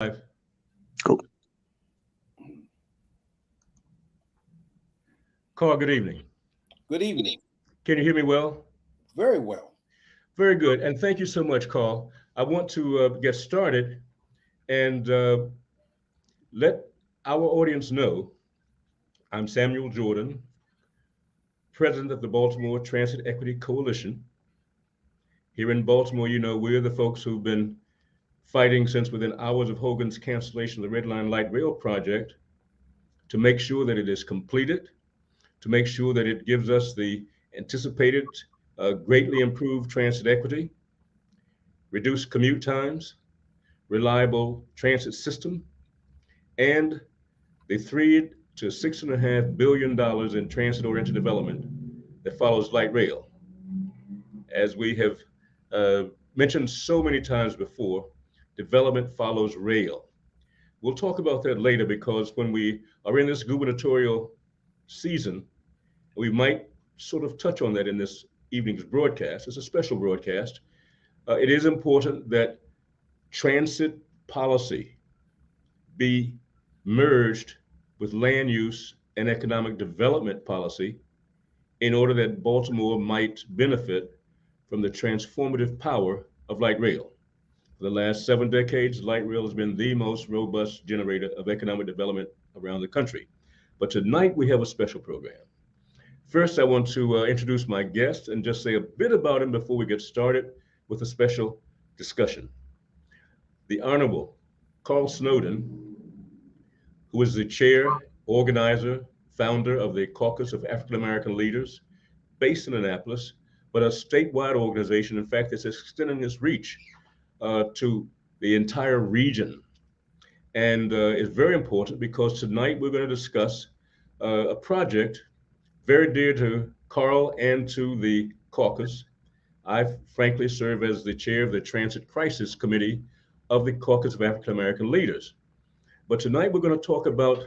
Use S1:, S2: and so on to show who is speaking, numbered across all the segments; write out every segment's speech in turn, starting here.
S1: Live.
S2: Cool.
S1: Carl, good evening.
S3: Good evening.
S1: Can you hear me well?
S3: Very well.
S1: Very good. And thank you so much, Carl. I want to get started and let our audience know I'm Samuel Jordan, president of the Baltimore Transit Equity Coalition. Here in Baltimore, we're the folks who've been fighting since within hours of Hogan's cancellation of the Red Line Light Rail project to make sure that it is completed, to make sure that it gives us the anticipated greatly improved transit equity, reduced commute times, reliable transit system, and the $3 to $6.5 billion in transit-oriented development that follows light rail. As we have mentioned so many times before, development follows rail. We'll talk about that later because when we are in this gubernatorial season, we might sort of touch on that in this evening's broadcast. It's a special broadcast. It is important that transit policy be merged with land use and economic development policy in order that Baltimore might benefit from the transformative power of light rail. For the last 7 decades, light rail has been the most robust generator of economic development around the country. But tonight we have a special program. First, I want to introduce my guest and just say a bit about him before we get started with a special discussion. The Honorable Carl Snowden, who is the chair, organizer, founder of the Caucus of African American Leaders, based in Annapolis, but a statewide organization. In fact, it's extending its reach to the entire region. And it's very important because tonight we're going to discuss a project very dear to Carl and to the caucus. I frankly serve as the chair of the Transit Crisis Committee of the Caucus of African American Leaders. But tonight we're going to talk about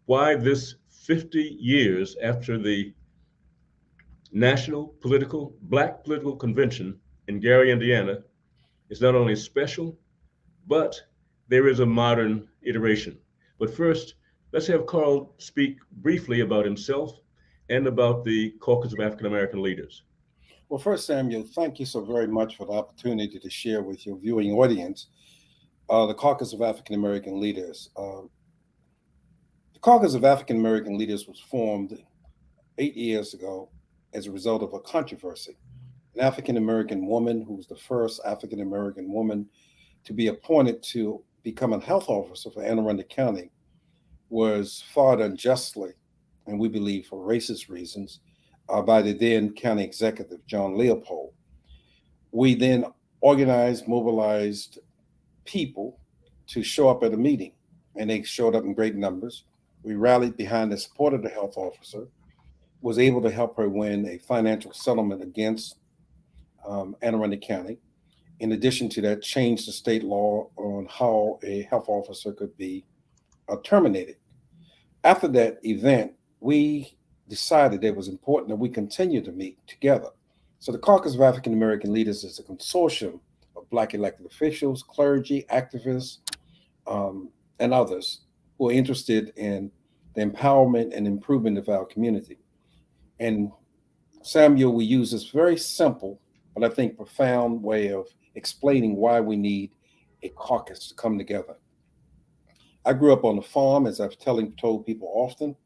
S1: why this 50 years after the National Black Political Convention in Gary, Indiana, is not only special, but there is a modern iteration. But first, let's have Carl speak briefly about himself and about the Caucus of African American Leaders.
S3: Well, first, Samuel, thank you so very much for the opportunity to share with your viewing audience the Caucus of African American Leaders. The Caucus of African American Leaders was formed 8 years ago as a result of a controversy. An African American woman, who was the first African American woman to be appointed to become a health officer for Anne Arundel County, was fired unjustly, and we believe for racist reasons, by the then county executive, John Leopold. We then organized, mobilized people to show up at a meeting, and they showed up in great numbers. We rallied behind the support of the health officer, was able to help her win a financial settlement against Anne Arundel County. In addition to that, changed the state law on how a health officer could be terminated. After that event, we decided it was important that we continue to meet together. So the Caucus of African American Leaders is a consortium of Black elected officials, clergy, activists, and others who are interested in the empowerment and improvement of our community. And Samuel, we use this very simple, but I think profound way of explaining why we need a caucus to come together. I grew up on the farm, as I've told people often.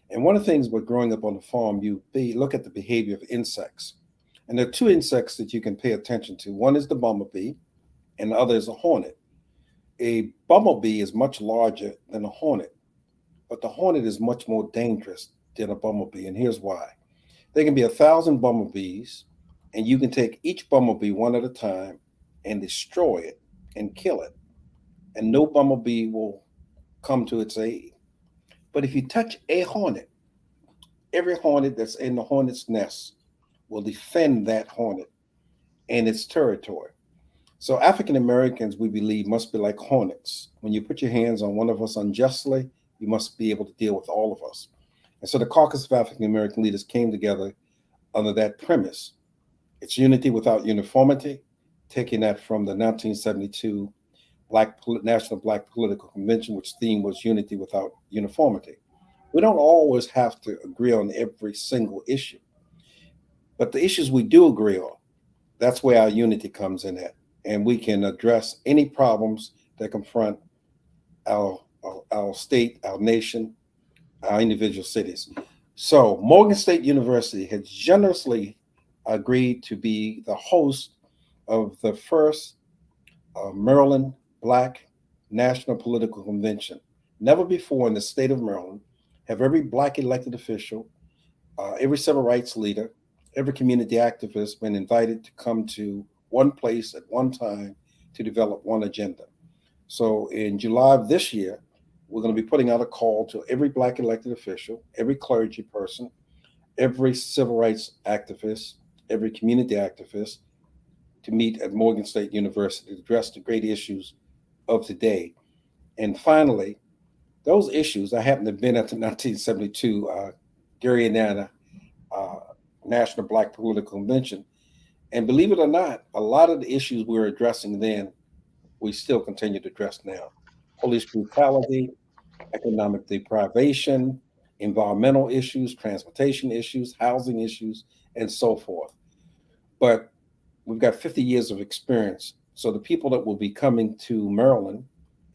S3: And one of the things about growing up on the farm, you look at the behavior of insects. And there are two insects that you can pay attention to. One is the bumblebee, and the other is a hornet. A bumblebee is much larger than a hornet, but the hornet is much more dangerous than a bumblebee. And here's why. There can be 1,000 bumblebees, and you can take each bumblebee one at a time and destroy it and kill it. And no bumblebee will come to its aid. But if you touch a hornet, every hornet that's in the hornet's nest will defend that hornet and its territory. So African Americans, we believe, must be like hornets. When you put your hands on one of us unjustly, you must be able to deal with all of us. And so the Caucus of African American Leaders came together under that premise. It's unity without uniformity, taking that from the 1972 National Black Political Convention, which theme was unity without uniformity. We don't always have to agree on every single issue, but the issues we do agree on, that's where our unity comes in at, and we can address any problems that confront our state, our nation, our individual cities. So Morgan State University has generously agreed to be the host of the first Maryland Black National Political Convention. Never before in the state of Maryland have every Black elected official, every civil rights leader, every community activist been invited to come to one place at one time to develop one agenda. So in July of this year, we're going to be putting out a call to every Black elected official, every clergy person, every civil rights activist, every community activist to meet at Morgan State University to address the great issues of today. And finally, those issues, I happen to have been at the 1972 Gary, Indiana National Black Political Convention. And believe it or not, a lot of the issues we were addressing then, we still continue to address now. Police brutality, economic deprivation, environmental issues, transportation issues, housing issues, and so forth. But we've got 50 years of experience. So the people that will be coming to Maryland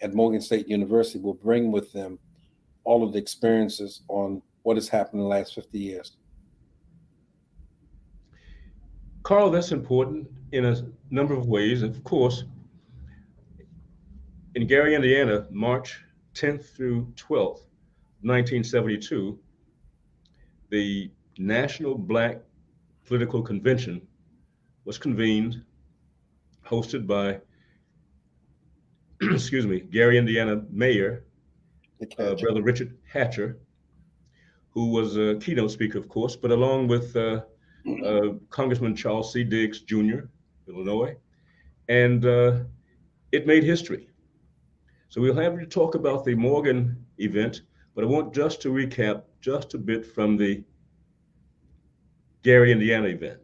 S3: at Morgan State University will bring with them all of the experiences on what has happened in the last 50 years.
S1: Carl, that's important in a number of ways. Of course, in Gary, Indiana, March 10th through 12th, 1972, the National Black Political Convention was convened, hosted by, excuse me, Gary, Indiana Mayor, Brother Richard Hatcher, who was a keynote speaker, of course, but along with Congressman Charles C. Diggs Jr., Illinois, and it made history. So we'll have you talk about the Morgan event, but I want just to recap just a bit from the Gary, Indiana event.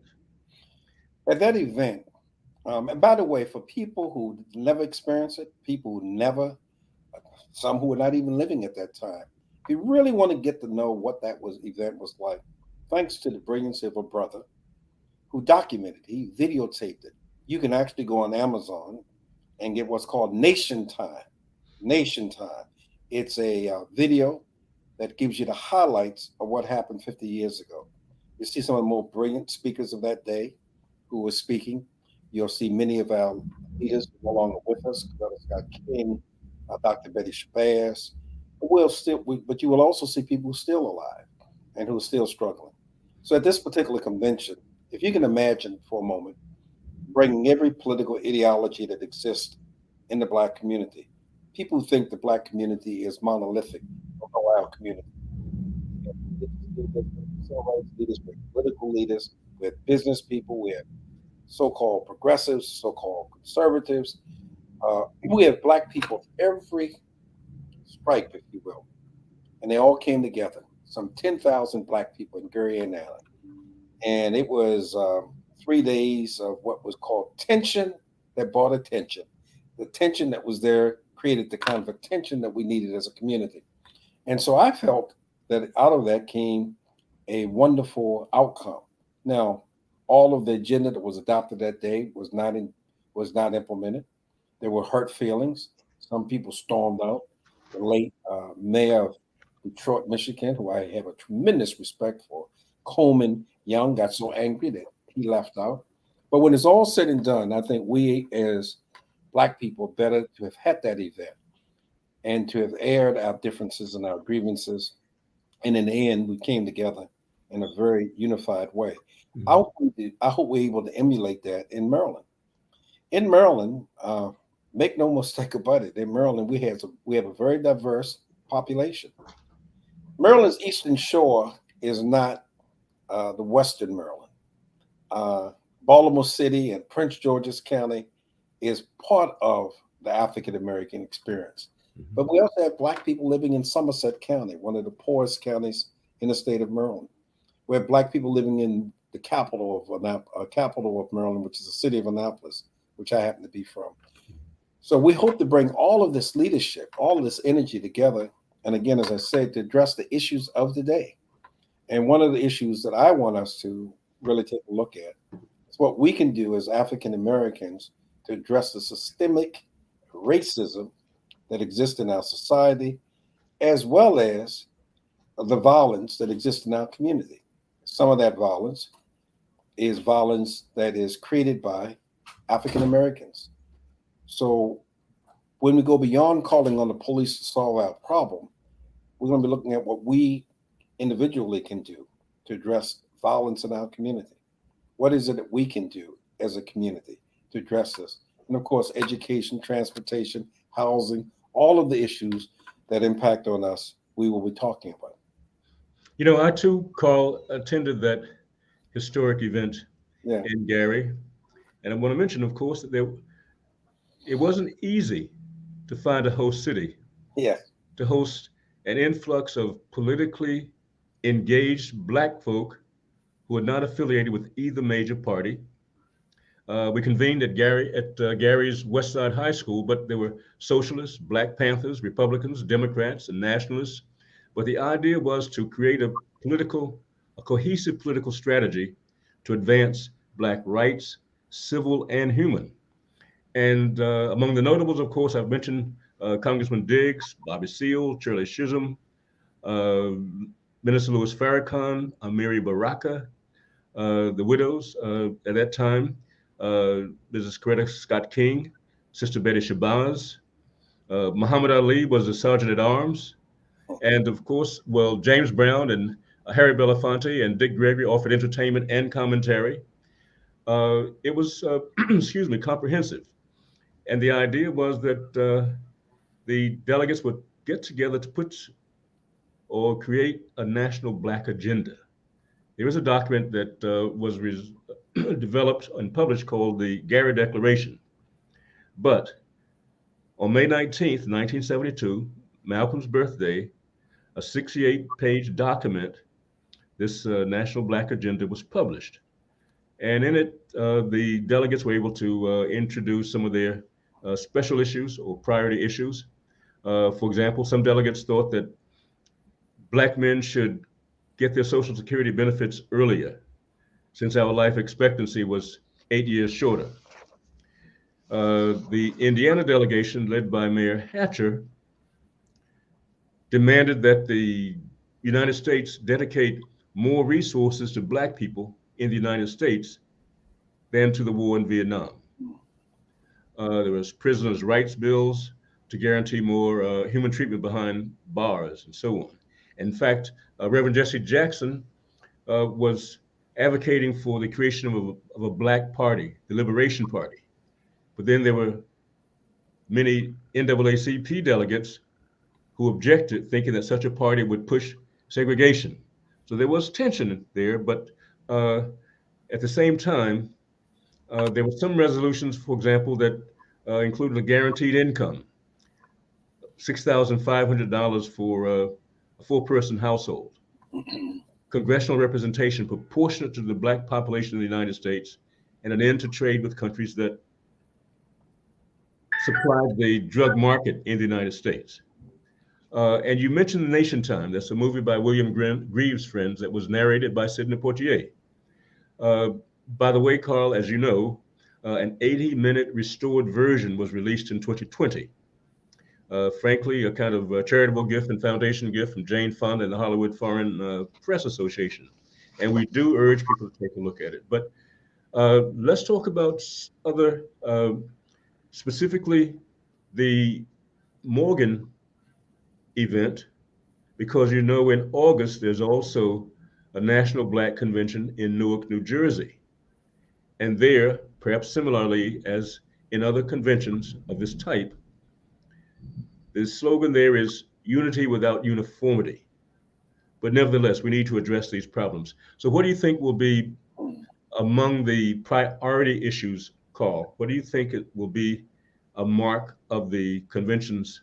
S3: At that event, and by the way, for people who never experienced it, people who never, some who were not even living at that time, if you really want to get to know what that event was like, thanks to the brilliance of a brother who documented, he videotaped it. You can actually go on Amazon and get what's called Nation Time. Nation Time. It's a video that gives you the highlights of what happened 50 years ago. You see some of the more brilliant speakers of that day who were speaking. You'll see many of our leaders no longer with us, Brother Scott King, Dr. Betty Shabazz. But you will also see people who are still alive and who are still struggling. So at this particular convention, if you can imagine for a moment, bringing every political ideology that exists in the Black community. People who think the Black community is monolithic, don't know our community. Civil rights leaders, we have political leaders, we have business people, we have so-called progressives, so-called conservatives. We have Black people of every stripe, if you will, and they all came together. Some 10,000 Black people in Gary, Indiana, and it was 3 days of what was called tension that brought attention. The tension that was there created the kind of attention that we needed as a community. And so I felt that out of that came a wonderful outcome. Now, all of the agenda that was adopted that day was not implemented. There were hurt feelings. Some people stormed out. The late mayor of Detroit, Michigan, who I have a tremendous respect for, Coleman Young, got so angry that he left out. But when it's all said and done, I think we as Black people better to have had that event and to have aired our differences and our grievances. And in the end, we came together in a very unified way. Mm-hmm. I hope we're able to emulate that in Maryland. In Maryland, make no mistake about it, in Maryland, we have a very diverse population. Maryland's Eastern Shore is not the Western Maryland. Baltimore City and Prince George's County is part of the African American experience. Mm-hmm. But we also have Black people living in Somerset County, one of the poorest counties in the state of Maryland. We have Black people living in the capital of Maryland, which is the city of Annapolis, which I happen to be from. So we hope to bring all of this leadership, all of this energy together. And again, as I said, to address the issues of the day. And one of the issues that I want us to really take a look at is what we can do as African Americans to address the systemic racism that exists in our society, as well as the violence that exists in our community. Some of that violence is violence that is created by African Americans. So when we go beyond calling on the police to solve our problem, we're going to be looking at what we individually can do to address violence in our community. What is it that we can do as a community to address this? And of course, education, transportation, housing, all of the issues that impact on us, we will be talking about.
S1: You know, I too, Carl, attended that historic event
S3: Yeah,
S1: in Gary, and I want to mention, of course, that it wasn't easy to find a host city
S3: yeah,
S1: to host an influx of politically engaged Black folk who are not affiliated with either major party. We convened at Gary's West Side High School, but there were socialists, Black Panthers, Republicans, Democrats, and nationalists. But the idea was to create a cohesive political strategy to advance Black rights, civil and human. And among the notables, of course, I've mentioned Congressman Diggs, Bobby Seale, Shirley Chisholm, uh, Minister Louis Farrakhan, Amiri Baraka, the widows at that time, Mrs. Coretta Scott King, Sister Betty Shabazz, Muhammad Ali was the sergeant at arms, and of course, well, James Brown and Harry Belafonte and Dick Gregory offered entertainment and commentary. It was, excuse me, comprehensive. And the idea was that the delegates would get together to put or create a national Black agenda. There is a document that was developed and published called the Gary Declaration. But on May 19th, 1972, Malcolm's birthday, a 68-page document, this National Black Agenda was published. And in it, the delegates were able to introduce some of their special issues or priority issues. For example, some delegates thought that Black men should get their Social Security benefits earlier, since our life expectancy was 8 years shorter. The Indiana delegation, led by Mayor Hatcher, demanded that the United States dedicate more resources to Black people in the United States than to the war in Vietnam. There was prisoners' rights bills to guarantee more human treatment behind bars and so on. In fact, Reverend Jesse Jackson was advocating for the creation of a Black party, the Liberation Party. But then there were many NAACP delegates who objected, thinking that such a party would push segregation. So there was tension there, but at the same time, there were some resolutions, for example, that included a guaranteed income, $6,500 for a four-person household, congressional representation proportionate to the Black population of the United States, and an end to trade with countries that supplied the drug market in the United States. And you mentioned The Nation Time. That's a movie by William Greaves' friends that was narrated by Sidney Poitier. Uh, by the way, Carl, as you know, an 80-minute restored version was released in 2020. Frankly, a kind of charitable gift and foundation gift from Jane Fonda and the Hollywood Foreign Press Association. And we do urge people to take a look at it. But let's talk about other, specifically the Morgan event, because you know in August there's also a National Black Convention in Newark, New Jersey. And there, perhaps similarly as in other conventions of this type, the slogan there is unity without uniformity. But nevertheless, we need to address these problems. So what do you think will be among the priority issues, Carl? What do you think it will be a mark of the convention's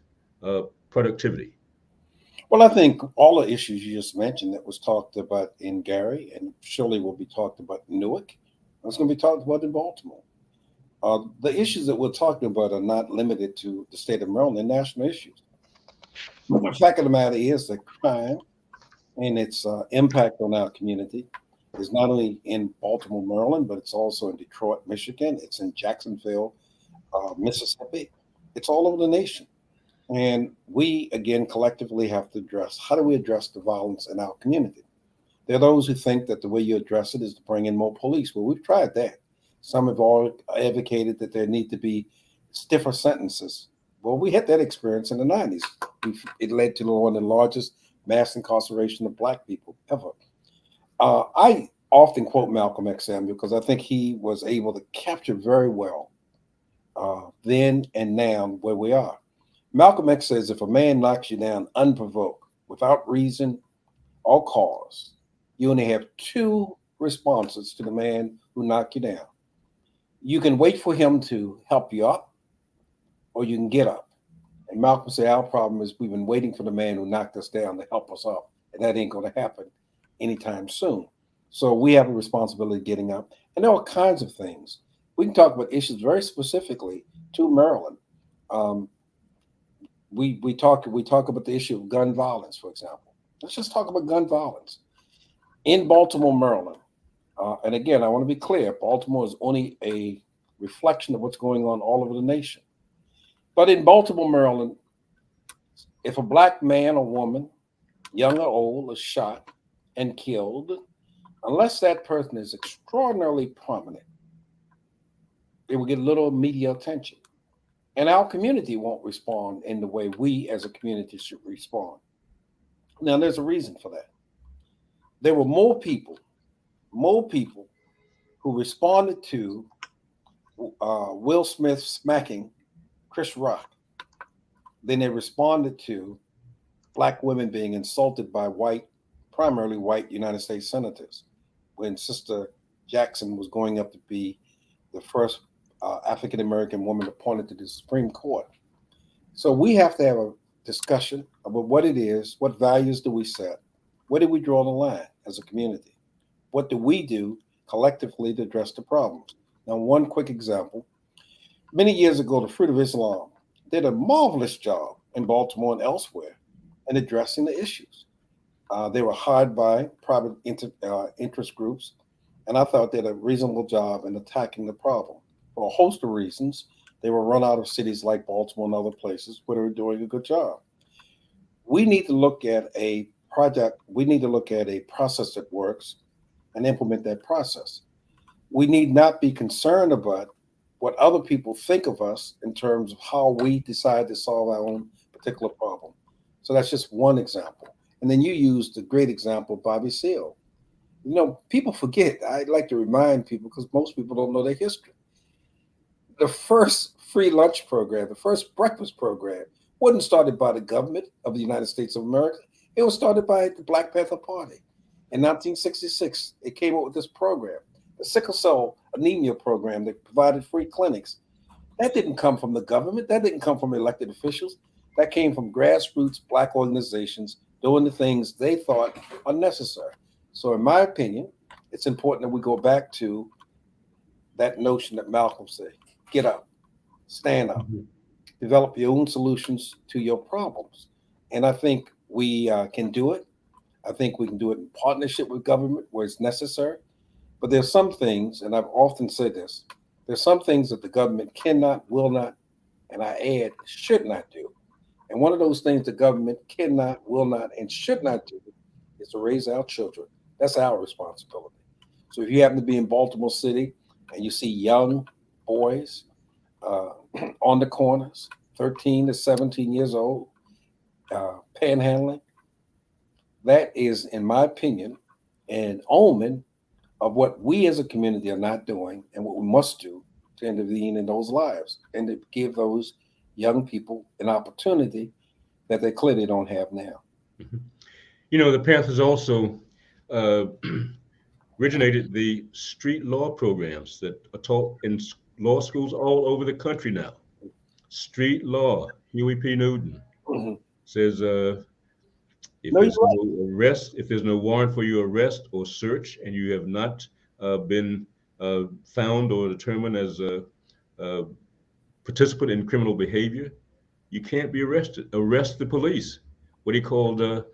S1: productivity?
S3: Well, I think all the issues you just mentioned that was talked about in Gary and surely will be talked about in Newark, it's going to be talked about in Baltimore. The issues that we're talking about are not limited to the state of Maryland, they're national issues. But the fact of the matter is that crime and its impact on our community is not only in Baltimore, Maryland, but it's also in Detroit, Michigan. It's in Jacksonville, Mississippi. It's all over the nation. And we, again, collectively have to address how do we address the violence in our community? There are those who think that the way you address it is to bring in more police. Well, we've tried that. Some have all advocated that there need to be stiffer sentences. Well, we had that experience in the 90s. It led to one of the largest mass incarceration of Black people ever. I often quote Malcolm X Samuel because I think he was able to capture very well then and now where we are. Malcolm X says if a man knocks you down unprovoked, without reason or cause, you only have two responses to the man who knocked you down. You can wait for him to help you up, or you can get up. And Malcolm said, our problem is we've been waiting for the man who knocked us down to help us up. And that ain't going to happen anytime soon. So we have a responsibility getting up. And there are all kinds of things. We can talk about issues very specifically to Maryland. Um, we talk about the issue of gun violence, for example. Let's just talk about gun violence in Baltimore, Maryland. And again, I want to be clear: Baltimore is only a reflection of what's going on all over the nation. But in Baltimore, Maryland, if a Black man or woman, young or old, is shot and killed, unless that person is extraordinarily prominent, it will get little media attention. And our community won't respond in the way we as a community should respond. Now, there's a reason for that. There were more people who responded to Will Smith smacking Chris Rock than they responded to Black women being insulted by primarily white United States senators when Sister Jackson was going up to be the first African American woman appointed to the Supreme Court. So we have to have a discussion about what it is, what values do we set, where do we draw the line as a community, what do we do collectively to address the problems. Now, one quick example. Many years ago, the Fruit of Islam did a marvelous job in Baltimore and elsewhere in addressing the issues. They were hired by private interest groups, and I thought they did a reasonable job in attacking the problem. For a host of reasons, they were run out of cities like Baltimore and other places where they were doing a good job. We need to look at a project, we need to look at a process that works and implement that process. We need not be concerned about what other people think of us in terms of how we decide to solve our own particular problem. So that's just one example. And then you used the great example of Bobby Seale. You know, people forget. I'd like to remind people because most people don't know their history. The first free lunch program, the first breakfast program, wasn't started by the government of the United States of America. It was started by the Black Panther Party. In 1966, it came up with this program, the sickle cell anemia program that provided free clinics. That didn't come from the government. That didn't come from elected officials. That came from grassroots Black organizations doing the things they thought are necessary. So, in my opinion, it's important that we go back to that notion that Malcolm said: get up, stand up,
S1: Mhm.
S3: develop your own solutions to your problems. And I think we can do it. I think we can do it in partnership with government where it's necessary. But there's some things, and I've often said this, there's some things that the government cannot, will not, and I add, should not do. And one of those things the government cannot, will not, and should not do is to raise our children. That's our responsibility. So if you happen to be in Baltimore City and you see young boys uh, on the corners, 13 to 17 years old, panhandling, that is, in my opinion, an omen of what we as a community are not doing and what we must do to intervene in those lives and to give those young people an opportunity that they clearly don't have now.
S1: Mhm. You know, the Panthers also uh, originated the street law programs that are taught in law schools all over the country now. Street law. Huey P. Newton
S3: Mhm.
S1: says if
S3: No, you're
S1: there's
S3: right.
S1: no arrest, if there's no warrant for your arrest or search, and you have not been found or determined as uh, participant in criminal behavior, you can't be arrested. Arrest the police. What he called a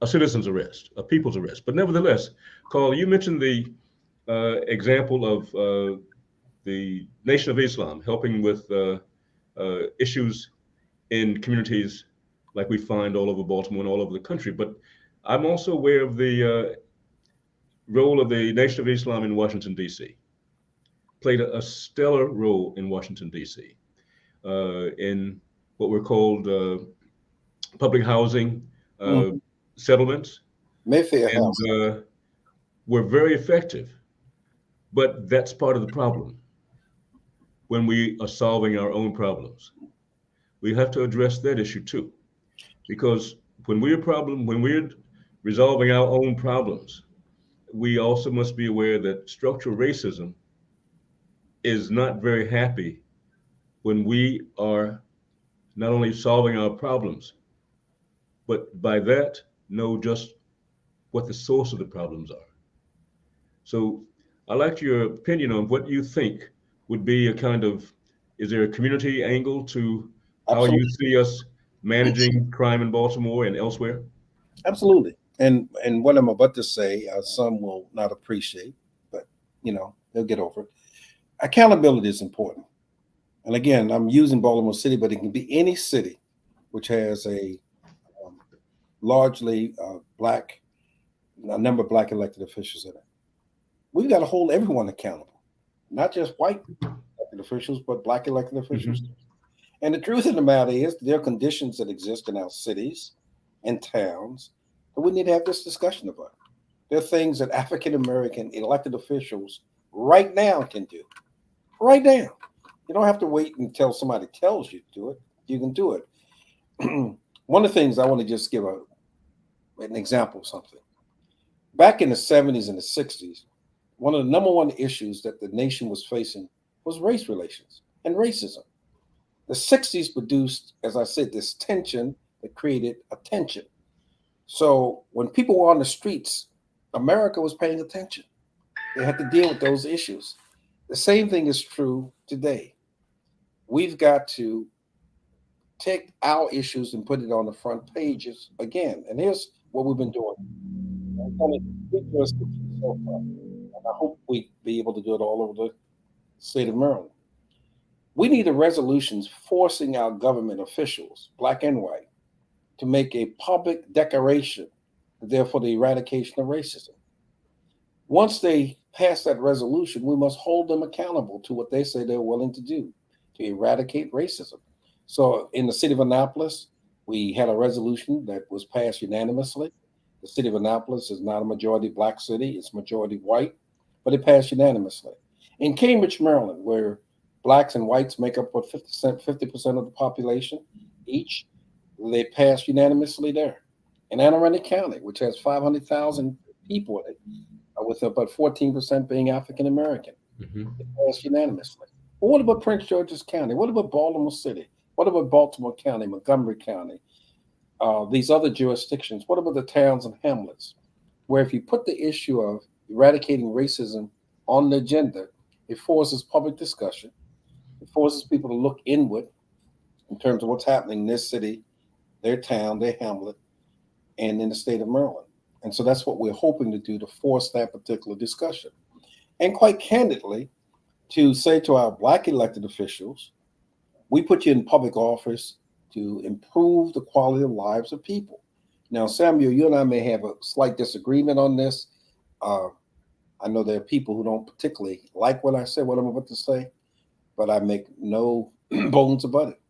S1: citizen's arrest, a people's arrest. But nevertheless, Carl, you mentioned the example of the Nation of Islam helping with issues in communities like we find all over Baltimore and all over the country. But I'm also aware of the role of the Nation of Islam in Washington, D.C. Played a stellar role in Washington, D.C. In what were called public housing
S3: Mhm.
S1: settlements,
S3: Mayfair
S1: and
S3: House.
S1: were very effective. But that's part of the problem. When we are solving our own problems, we have to address that issue too. Because when we're resolving our own problems, we also must be aware that structural racism is not very happy when we are not only solving our problems, but by that know just what the source of the problems are. So I'd like your opinion on what you think would be a kind of, is there a community angle to how you
S3: Absolutely.
S1: see us managing crime in Baltimore and elsewhere?
S3: Absolutely. And what I'm about to say, some will not appreciate, but they'll get over it. Accountability is important. And again, I'm using Baltimore City, but it can be any city which has um, largely a number of black elected officials in it. We've got to hold everyone accountable, not just white elected officials, but black elected officials.
S1: Hmm.
S3: And the truth of the matter is, there are conditions that exist in our cities and towns that we need to have this discussion about. There are things that African American elected officials right now can do. Right now. You don't have to wait until somebody tells you to do it. You can do it. One of the things I want to just give an example of something. Back in the 70s and the 60s, one of the number one issues that the nation was facing was race relations and racism. The 60s produced, as I said, this tension that created a tension. So when people were on the streets, America was paying attention. They had to deal with those issues. The same thing is true today. We've got to take our issues and put it on the front pages again. And here's what we've been doing. I've done it in 3 jurisdictions so far, and I hope we be able to do it all over the state of Maryland. We need a resolutions forcing our government officials, black and white, to make a public declaration there for the eradication of racism. Once they pass that resolution, we must hold them accountable to what they say they're willing to do to eradicate racism. So in the city of Annapolis, we had a resolution that was passed unanimously. The city of Annapolis is not a majority black city, it's majority white, but it passed unanimously. In Cambridge, Maryland, where blacks and whites make up what 50% of the population each, they passed unanimously there. In Anne Arundel County, which has 500,000 people in it, with about 14% being African American,
S1: Hmm.
S3: it passed unanimously. But what about Prince George's County? What about Baltimore City? What about Baltimore County, Montgomery County, these other jurisdictions? What about the towns and hamlets, where if you put the issue of eradicating racism on the agenda, it forces public discussion, it forces people to look inward in terms of what's happening in this city, their town, their hamlet, and in the state of Maryland. And so that's what we're hoping to do to force that particular discussion. And quite candidly, to say to our black elected officials, we put you in public office to improve the quality of lives of people. Now, Samuel, you and I may have a slight disagreement on this. Uh, I know there are people who don't particularly like what I said, what I'm about to say, but I make no bones about it.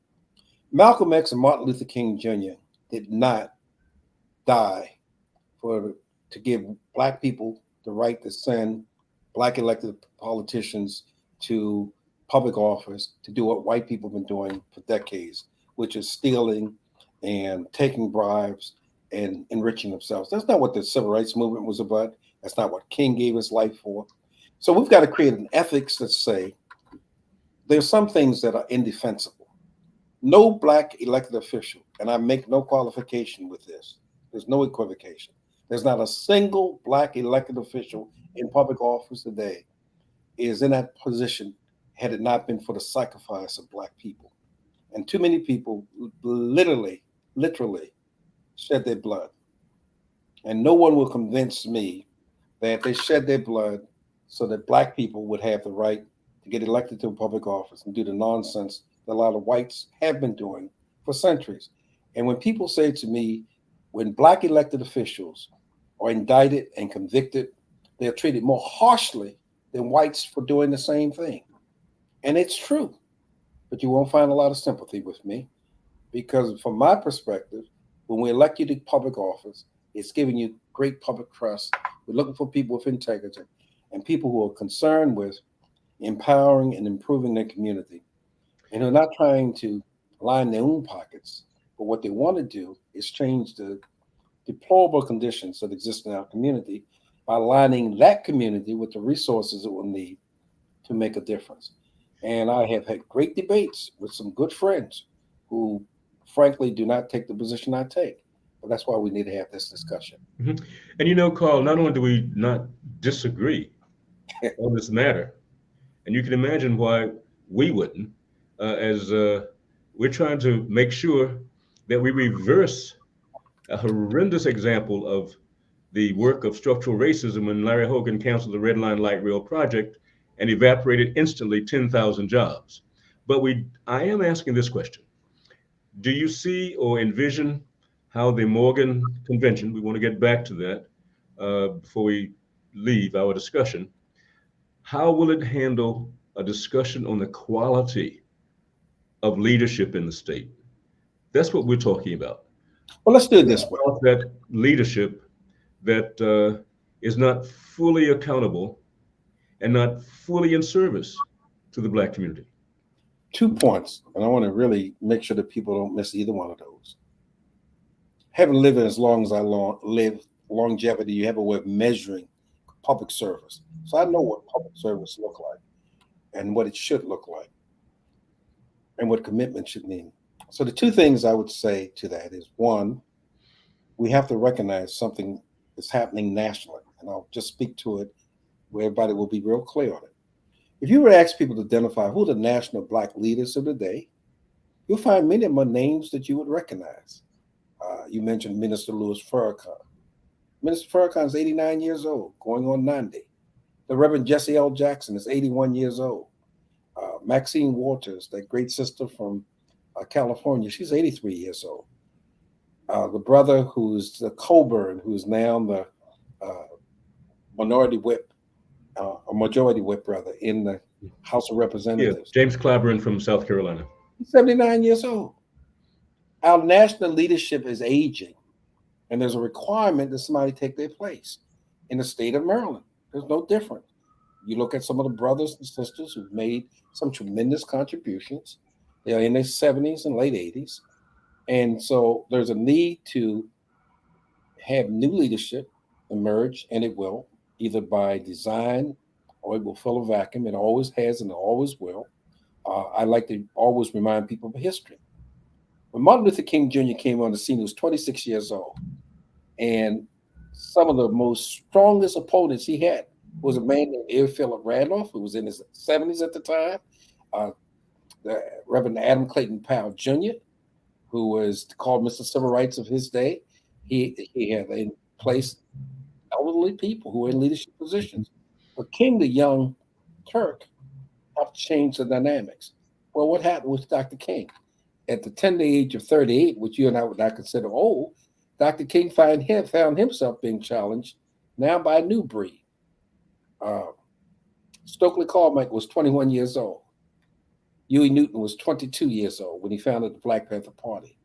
S3: Malcolm X and Martin Luther King Jr. did not die for to give black people the right to send black elected politicians to public office to do what white people have been doing for decades, which is stealing and taking bribes and enriching themselves. That's not what the civil rights movement was about. That's not what King gave his life for. So we've got to create an ethics that say there's some things that are indefensible. No black elected official, and I make no qualification with this, there's no equivocation. There's not a single black elected official in public office today is in that position had it not been for the sacrifice of Black people. And too many people literally shed their blood. And no one will convince me that they shed their blood so that Black people would have the right to get elected to a public office and do the nonsense that a lot of whites have been doing for centuries. And when people say to me, when Black elected officials are indicted and convicted, they're treated more harshly than whites for doing the same thing. And it's true, but you won't find a lot of sympathy with me because, from my perspective, when we elect you to public office, it's giving you great public trust. We're looking for people with integrity and people who are concerned with empowering and improving their community and who are not trying to line their own pockets. But what they want to do is change the deplorable conditions that exist in our community by aligning that community with the resources it will need to make a difference. And I have had great debates with some good friends who, frankly, do not take the position I take. But that's why we need to have this discussion.
S1: Mhm. And Carl, not only do we not disagree on this matter, and you can imagine why we wouldn't, as we're trying to make sure that we reverse a horrendous example of the work of structural racism when Larry Hogan canceled the Red Line Light Rail project and evaporated instantly 10,000 jobs. But I am asking this question. Do you see or envision how the Morgan Convention, we want to get back to that before we leave our discussion, how will it handle a discussion on the quality of leadership in the state? That's what we're talking about.
S3: Well, let's do it this way.
S1: That leadership that is not fully accountable and not fully in service to the Black community.
S3: 2 points, and I want to really make sure that people don't miss either one of those. Having lived as long as I live, longevity, you have a way of measuring public service. So I know what public service look like and what it should look like and what commitment should mean. So the two things I would say to that is, one, we have to recognize something is happening nationally, and I'll just speak to it where everybody will be real clear on it. If you were to ask people to identify who the national Black leaders of the day, you'll find many of them are names that you would recognize. You mentioned Minister Louis Farrakhan. Minister Farrakhan is 89 years old, going on 90. The Reverend Jesse L. Jackson is 81 years old. Maxine Waters, that great sister from California, she's 83 years old. The brother who's the Coburn, who's now the minority whip, a majority whip brother in the House of Representatives.
S1: Yeah, James Clyburn from South Carolina.
S3: He's 79 years old. Our national leadership is aging, and there's a requirement that somebody take their place. In the state of Maryland, there's no different. You look at some of the brothers and sisters who've made some tremendous contributions. They're in their 70s and late 80s. And so there's a need to have new leadership emerge, and it will, either by design or it will fill a vacuum. It always has and it always will. I like to always remind people of history. When Martin Luther King Jr. came on the scene, he was 26 years old. And some of the most strongest opponents he had was a man named A. Philip Randolph, who was in his 70s at the time, the Reverend Adam Clayton Powell Jr., who was called Mr. Civil Rights of his day. He had in place elderly people who were in leadership positions. But King, the young Turk, helped change the dynamics. Well, what happened with Dr. King? At the tender age of 38, which you and I would not consider old, Dr. King found himself being challenged now by a new breed. Stokely Carmichael was 21 years old. Huey Newton was 22 years old when he founded the Black Panther Party.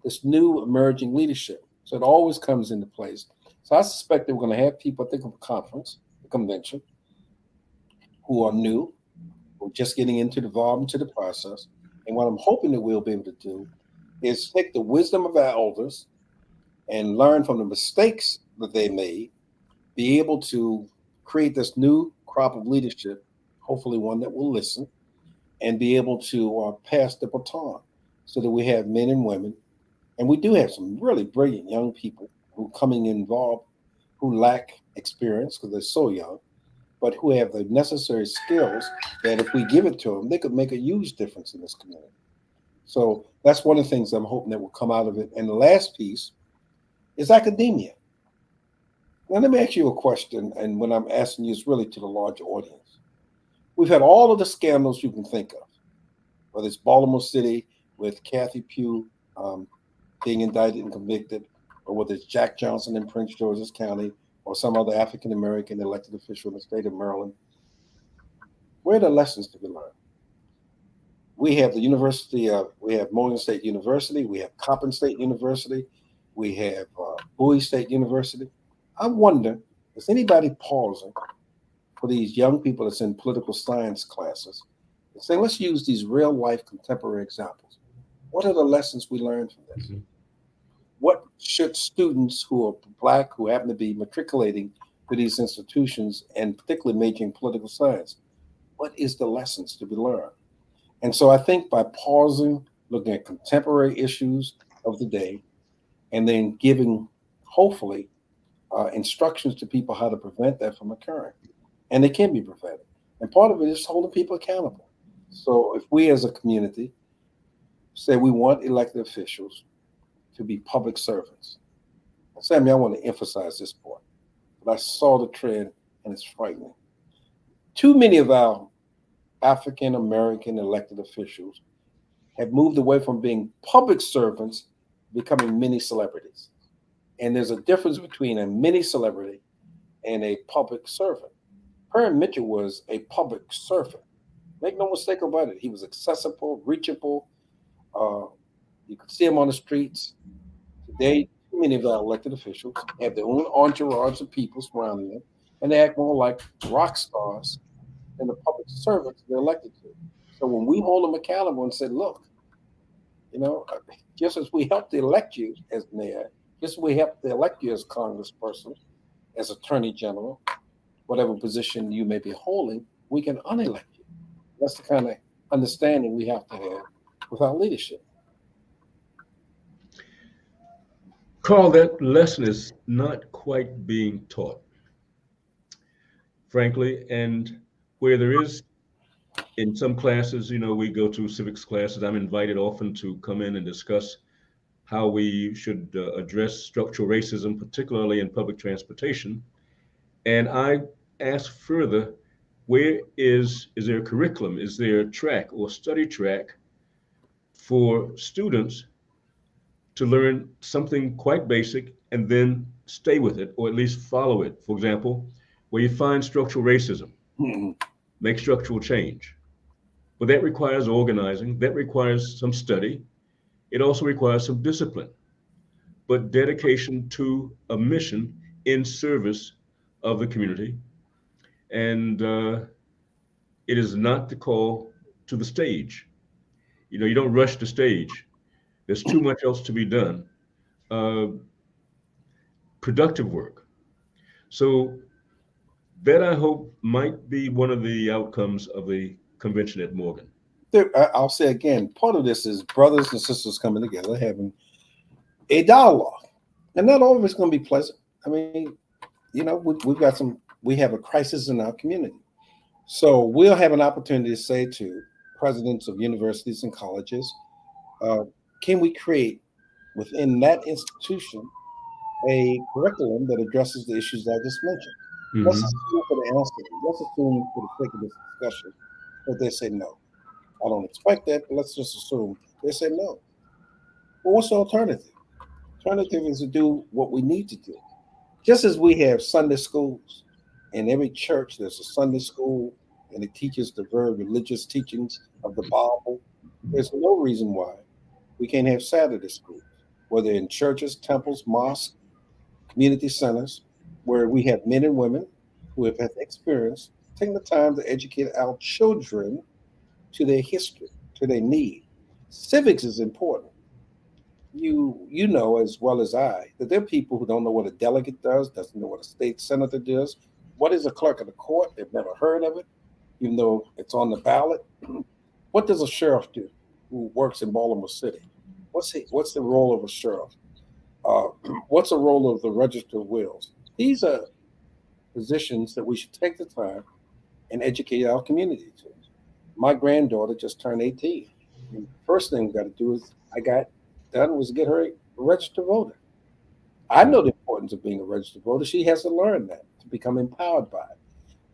S3: This new emerging leadership. So it always comes into place. So I suspect that we're going to have people, I think of a conference, a convention, who are new, who are just getting involved into the process. And what I'm hoping that we'll be able to do is take the wisdom of our elders and learn from the mistakes that they made, be able to create this new crop of leadership, hopefully one that will listen, and be able to pass the baton so that we have men and women. And we do have some really brilliant young people who are coming involved who lack experience because they're so young, but who have the necessary skills that if we give it to them, they could make a huge difference in this community. So that's one of the things I'm hoping that will come out of it. And the last piece is academia. Now, let me ask you a question, and when I'm asking you, it's really to the larger audience. We've had all of the scandals you can think of, whether it's Baltimore City with Kathy Pugh being indicted and convicted, or whether it's Jack Johnson in Prince George's County, or some other African American elected official in the state of Maryland. Where are the lessons to be learned? We have the University of, we have Morgan State University, we have Coppin State University, we have Bowie State University. I wonder, is anybody pausing for these young people that's in political science classes and saying, let's use these real life contemporary examples. What are the lessons we learned from this? Mm-hmm. What should students who are Black, who happen to be matriculating to these institutions and particularly majoring in political science, what is the lessons to be learned? And so I think by pausing, looking at contemporary issues of the day, and then giving, hopefully, instructions to people how to prevent that from occurring. And they can be prevented. And part of it is holding people accountable. So if we as a community say we want elected officials to be public servants, Sammy, I want to emphasize this point, but I saw the trend and it's frightening. Too many of our African American elected officials have moved away from being public servants, becoming mini celebrities. And there's a difference between a mini celebrity and a public servant. Perrin Mitchell was a public servant. Make no mistake about it. He was accessible, reachable. You could see him on the streets. Today, many of our elected officials have their own entourage of people surrounding them, and they act more like rock stars than the public servants they're elected to. So when we hold them accountable and say, look, just as we helped to elect you as mayor, just as we helped to elect you as congressperson, as attorney general, whatever position you may be holding, we can unelect you. That's the kind of understanding we have to have with our leadership.
S1: Carl, that lesson is not quite being taught, frankly, and where there is, in some classes, we go to civics classes, I'm invited often to come in and discuss how we should address structural racism, particularly in public transportation. And I ask further, where is there a curriculum? Is there a track or study track for students to learn something quite basic and then stay with it, or at least follow it? For example, where you find structural racism, make structural change. But that requires organizing, that requires some study. It also requires some discipline, but dedication to a mission in service of the community. And it is not the call to the stage. You don't rush the stage. There's too much else to be done. Productive work. So that, I hope, might be one of the outcomes of the convention at Morgan.
S3: I'll say again, part of this is brothers and sisters coming together, having a dialogue. And not all of it's going to be pleasant. I mean, we have a crisis in our community. So we'll have an opportunity to say to presidents of universities and colleges, can we create within that institution a curriculum that addresses the issues that I just mentioned? Mm-hmm. Let's assume for the answer, let's assume for the sake of this discussion that they say no. I don't expect that, but let's just assume they say no. Well, what's the alternative? Alternative is to do what we need to do. Just as we have Sunday schools, in every church there's a Sunday school, and it teaches the very religious teachings of the Bible. There's no reason why we can't have Saturday schools, whether in churches, temples, mosques, community centers, where we have men and women who have had experience taking the time to educate our children to their history, to their need. Civics is important. You know as well as I that there are people who don't know what a delegate does, doesn't know what a state senator does. What is a clerk of the court? They've never heard of it, even though it's on the ballot. What does a sheriff do who works in Baltimore City? What's the role of a sheriff? What's the role of the register of wills? These are positions that we should take the time and educate our community too. My granddaughter just turned 18. And the first thing we got to do is I got done was get her a registered voter. I know the importance of being a registered voter. She has to learn that to become empowered by it.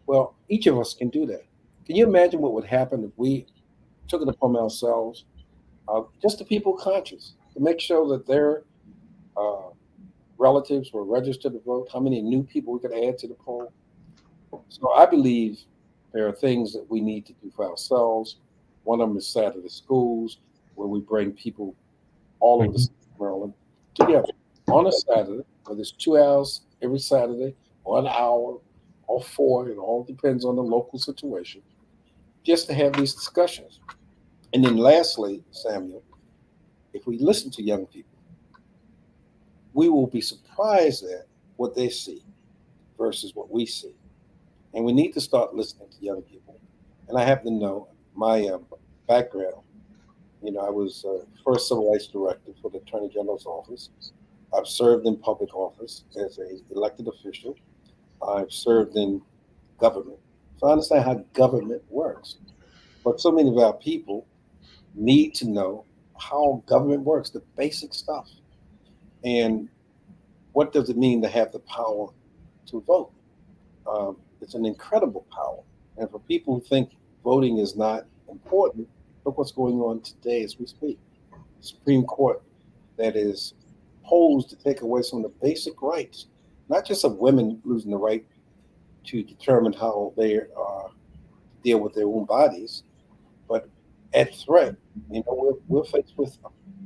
S3: Well, each of us can do that. Can you imagine what would happen if we took it upon ourselves, just the people conscious, to make sure that their uh, relatives were registered to vote? How many new people we could add to the poll? So I believe there are things that we need to do for ourselves. One of them is Saturday schools, where we bring people all over the
S1: Mhm.
S3: state of Maryland together on a Saturday, whether it's 2 hours every Saturday, or an hour, or four. It all depends on the local situation, just to have these discussions. And then lastly, Samuel, if we listen to young people, we will be surprised at what they see versus what we see. And we need to start listening to young people. And I happen to know my background. I was first civil rights director for the Attorney General's office. I've served in public office as a elected official. I've served in government. So I understand how government works. But so many of our people need to know how government works, the basic stuff. And what does it mean to have the power to vote? It's an incredible power. And for people who think voting is not important, look what's going on today as we speak. The Supreme Court that is posed to take away some of the basic rights, not just of women losing the right to determine how they deal with their own bodies, but at threat. We're faced with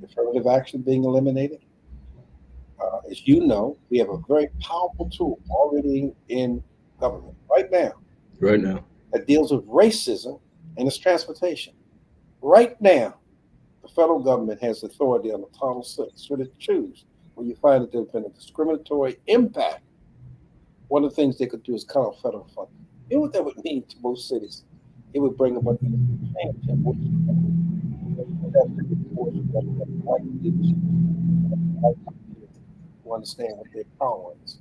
S3: affirmative action being eliminated. As you know, we have a very powerful tool already in government right now
S1: Right now.
S3: that deals with racism and its transportation. Right now, the federal government has authority under Title VI, should it choose, when you find that there's been a discriminatory impact. One of the things they could do is cut off federal funding. You know what that would mean to most cities? It would bring about change in which you have to enforce white leadership, white community who understand what their power is.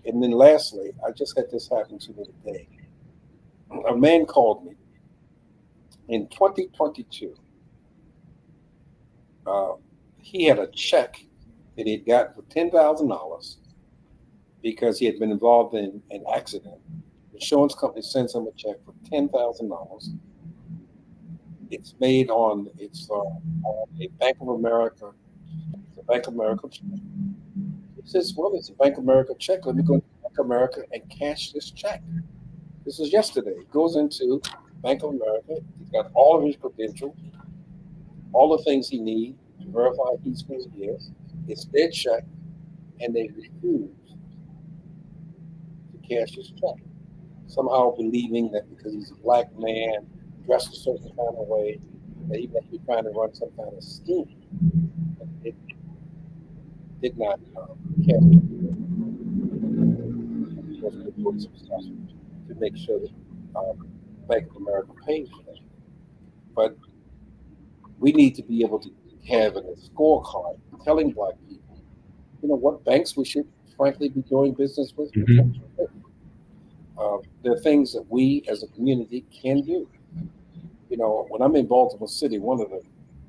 S3: And then lastly, I just had this happen to me today. A man called me in 2022. Uh, he had a check that he had gotten for $10,000 because he had been involved in an accident. The insurance company sends him a check for $10,000. It's on a Bank of America. It's a Bank of America check. He says, "Well, it's a Bank of America check. Let me go to Bank of America and cash this check." This is yesterday. He goes into Bank of America. He's got all of his credentials, all the things he needs to verify he's who he is. It's their check, and they refuse to cash his check, somehow believing that because he's a black man, dressed a certain kind of way, that he must be trying to run some kind of scheme. It did not cash it. Was doing some stuff to make sure that Bank of America pays for that. But we need to be able to have a scorecard telling black people, what banks we should frankly be doing business with.
S1: Hmm.
S3: There are things that we as a community can do. When I'm in Baltimore City, one of the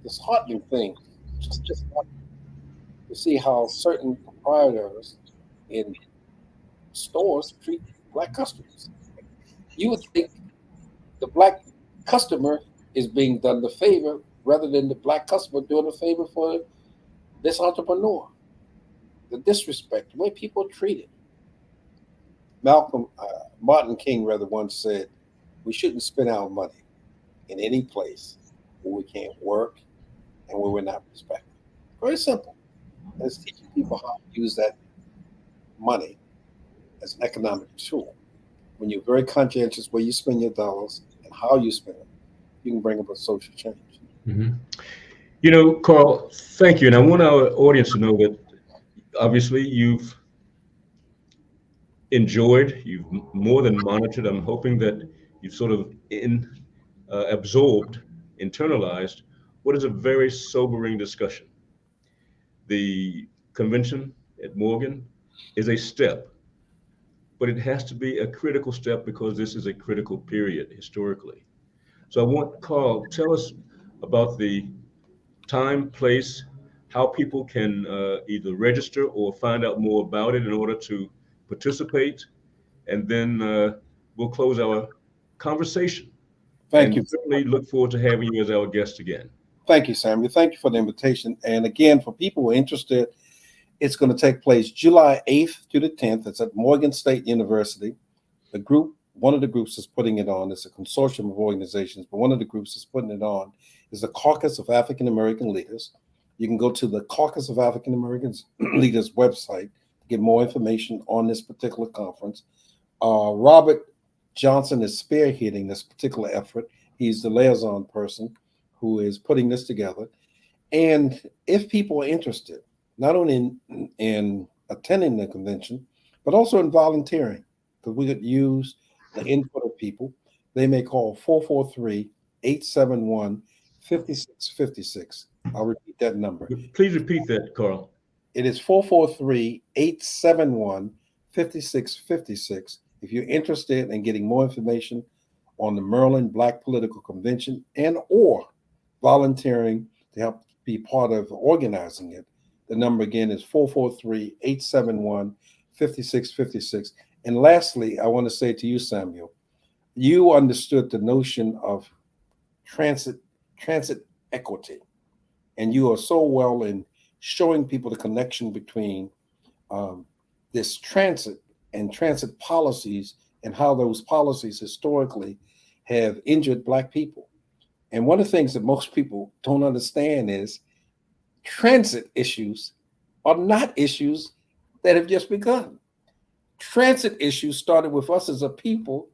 S3: disheartening things, just to see how certain proprietors in stores treat black customers. You would think the black customer is being done the favor rather than the black customer doing a favor for this entrepreneur. The disrespect, the way people are treated. Martin King rather once said, we shouldn't spend our money in any place where we can't work and where we're not respected. Very simple. And it's teaching people how to use that money as an economic tool. When you're very conscientious where you spend your dollars and how you spend them, you can bring about social change.
S1: Hmm. Carl, thank you. And I want our audience to know that obviously you've enjoyed, you've more than monitored. I'm hoping that you've sort of absorbed, internalized what is a very sobering discussion. The convention at Morgan is a step, but it has to be a critical step because this is a critical period historically. So I want Carl, tell us about the time, place, how people can either register or find out more about it in order to participate, and then we'll close our conversation.
S3: Thank
S1: And
S3: you.
S1: certainly look forward to having you as our guest again.
S3: Thank you, Samuel. Thank you for the invitation. And again, for people who are interested, it's going to take place July 8th to the 10th. It's at Morgan State University. One of the groups is putting it on. It's a consortium of organizations, but one of the groups is putting it on is the Caucus of African American Leaders. You can go to the Caucus of African American Leaders website to get more information on this particular conference. Robert Johnson is spearheading this particular effort. He's the liaison person who is putting this together. And if people are interested, not only in attending the convention, but also in volunteering, because we could use the input of people, they may call 443-871-5656. I'll repeat that number.
S1: Please repeat that, Carl.
S3: It is 443-871-5656. If you're interested in getting more information on the Maryland Black Political Convention and or volunteering to help be part of organizing it, the number again is 443-871-5656. And lastly, I want to say to you, Samuel, you understood the notion of transit equity, and you are so well in showing people the connection between this transit and transit policies and how those policies historically have injured Black people. And one of the things that most people don't understand is transit issues are not issues that have just begun. Transit issues started with us as a people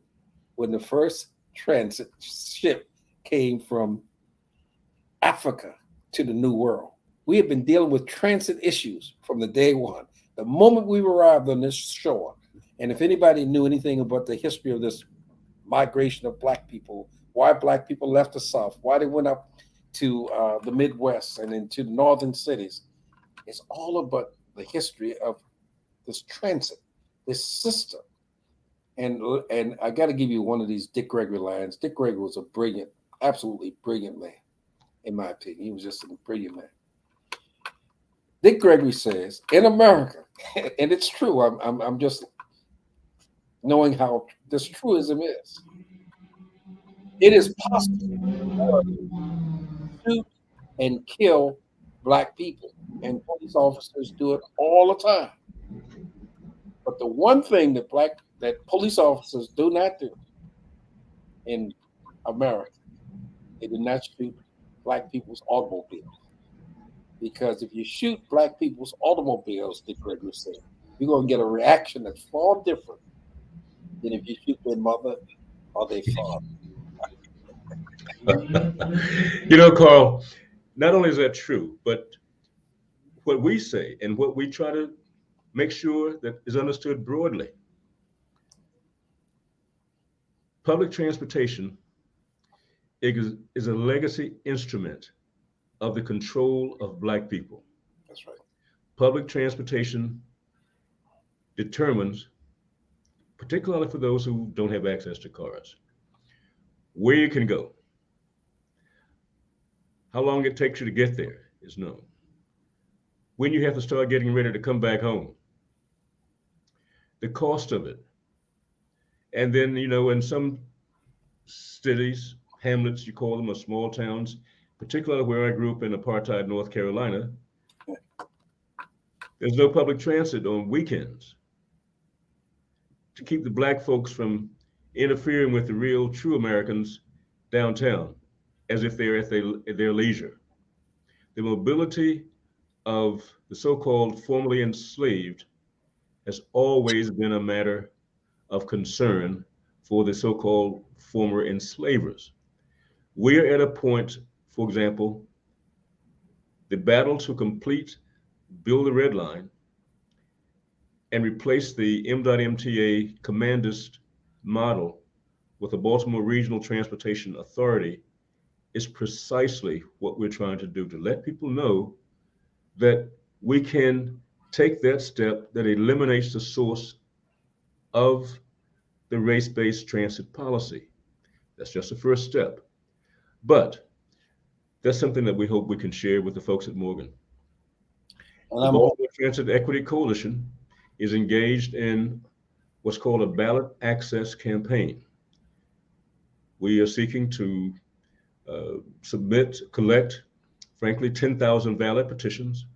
S3: when the first transit ship came from Africa to the New World. We have been dealing with transit issues from the day one. The moment we arrived on this shore, and if anybody knew anything about the history of this migration of Black people, why Black people left the South, why they went up to the Midwest and into the northern cities, it's all about the history of this transit, this system. And I got to give you one of these Dick Gregory lines. Dick Gregory was a brilliant, absolutely brilliant man, in my opinion. He was just a brilliant man. Dick Gregory says, in America, and it's true, I'm just knowing how this truism is, it is possible to shoot and kill Black people, and police officers do it all the time. But the one thing that police officers do not do in America, they do not shoot Black people's automobiles. Because if you shoot Black people's automobiles, Dick Gregory said, you're going to get a reaction that's far different than if you shoot their mother or their father.
S1: Carl, not only is that true, but what we say and what we try to make sure that is understood broadly. Public transportation is a legacy instrument of the control of Black people.
S3: That's right.
S1: Public transportation determines, particularly for those who don't have access to cars, where you can go. How long it takes you to get there is known. When you have to start getting ready to come back home, the cost of it. And then, in some cities, hamlets, you call them, or small towns, particularly where I grew up in apartheid North Carolina, there's no public transit on weekends to keep the Black folks from interfering with the real, true Americans downtown, as if they're at their leisure. The mobility of the so-called formerly enslaved has always been a matter of concern for the so-called former enslavers. We are at a point, for example, the battle to build the Red Line and replace the MDOT-MTA commandist model with the Baltimore Regional Transportation Authority is precisely what we're trying to do, to let people know that we can take that step that eliminates the source of the race-based transit policy. That's just the first step. But that's something that we hope we can share with the folks at Morgan.
S3: And
S1: The
S3: I'm
S1: Baltimore Transit Equity Coalition is engaged in what's called a ballot access campaign. We are seeking to collect, frankly, 10,000 valid petitions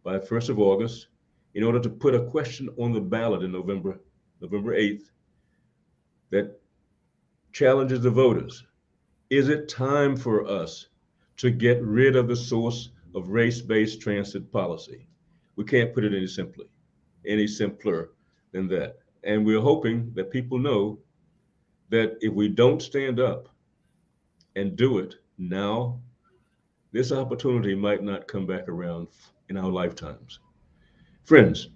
S1: by 1st of August in order to put a question on the ballot in November 8th, that challenges the voters. Is it time for us to get rid of the source of race-based transit policy? We can't put it any simpler than that. And we're hoping that people know that if we don't stand up and do it now, this opportunity might not come back around in our lifetimes. Friends,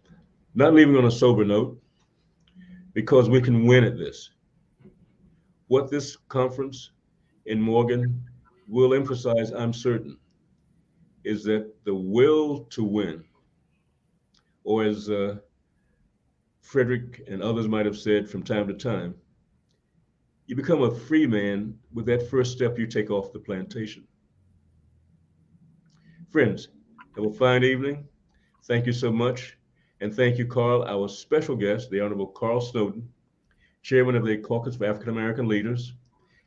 S1: not leaving on a sober note, because we can win at this. What this conference in Morgan will emphasize, I'm certain, is that the will to win, or as Frederick and others might have said from time to time, you become a free man with that first step you take off the plantation. Friends, have a fine evening. Thank you so much. And thank you, Carl, our special guest, the Honorable Carl Snowden, Chairman of the Caucus of African American Leaders,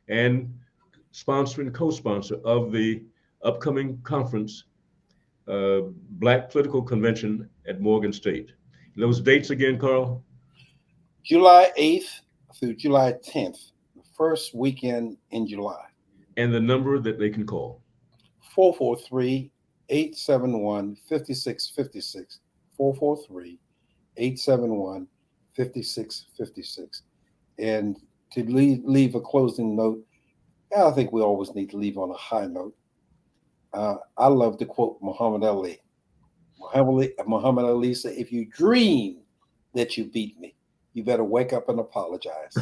S1: and sponsor and co-sponsor of the upcoming conference, Black Political Convention at Morgan State. Those dates again, Carl?
S3: July 8th through July 10th, the first weekend in July.
S1: And the number that they can call?
S3: 443-871-5656. 443-871-5656. And to leave a closing note, I think we always need to leave on a high note. I love to quote Muhammad Ali. Muhammad Ali said, if you dream that you beat me, you better wake up and apologize.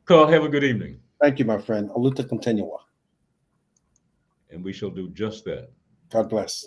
S1: Carl, have a good evening.
S3: Thank you, my friend. Aluta continua.
S1: And we shall do just that.
S3: God bless.